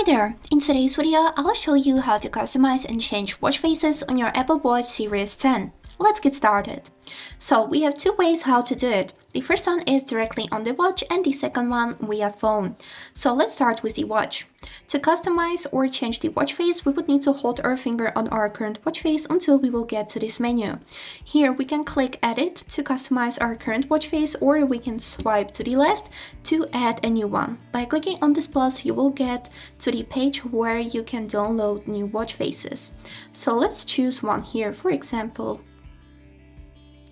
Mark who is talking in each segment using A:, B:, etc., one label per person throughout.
A: Hi there! In today's video, I'll show you how to customize and change watch faces on your Apple Watch Series 10. Let's get started. So we have two ways how to do it. The first one is directly on the watch and the second one via phone. So let's start with the watch. To customize or change the watch face, we would need to hold our finger on our current watch face until we will get to this menu. Here we can click Edit to customize our current watch face, or we can swipe to the left to add a new one. By clicking on this plus, you will get to the page where you can download new watch faces. So let's choose one here, for example,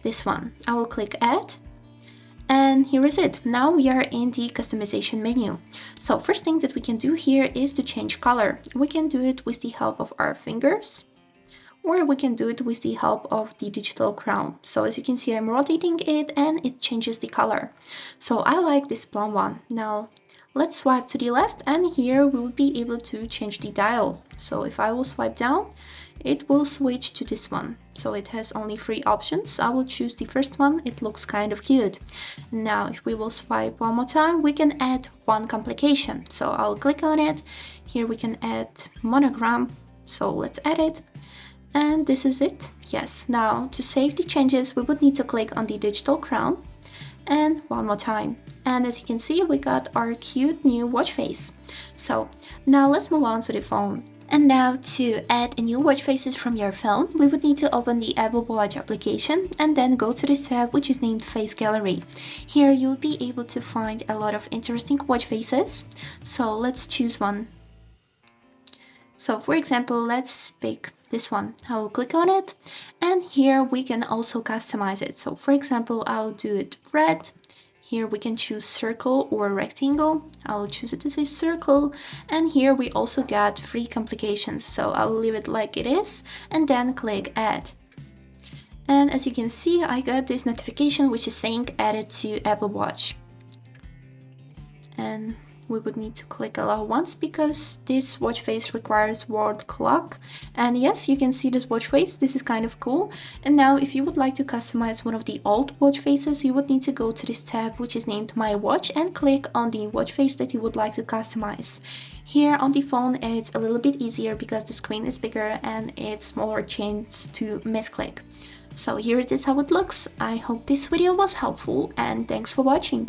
A: this one. I will click Add. And here is it. Now we are in the customization menu. So first thing that we can do here is to change color. We can do it with the help of our fingers, or we can do it with the help of the digital crown. So as you can see, I'm rotating it and it changes the color. So I like this blonde one. Now let's swipe to the left, and here we will be able to change the dial. So if I will swipe down, it will switch to this one. So it has only 3 options. I will choose the first one. It looks kind of cute. Now if we will swipe one more time, we can add one complication. So I'll click on it. Here we can add monogram. So let's add it. And this is it. Yes. Now to save the changes, we would need to click on the digital crown. And one more time. And as you can see, we got our cute new watch face. So now let's move on to the phone. And now to add a new watch faces from your phone, we would need to open the Apple Watch application and then go to this tab which is named Face Gallery. Here you'll be able to find a lot of interesting watch faces. So let's choose one. So for example, let's pick this one. I will click on it, and here we can also customize it. So for example, I'll do it red. Here we can choose circle or rectangle. I'll choose it as a circle. And here we also got 3 complications. So I'll leave it like it is and then click add. And as you can see, I got this notification which is saying added to Apple Watch. And we would need to click allow once because this watch face requires word clock. And yes, you can see this watch face. This is kind of cool. And now if you would like to customize one of the old watch faces, you would need to go to this tab which is named My Watch and click on the watch face that you would like to customize. Here on the phone it's a little bit easier because the screen is bigger and it's smaller chance to misclick. So here it is how it looks. I hope this video was helpful and thanks for watching.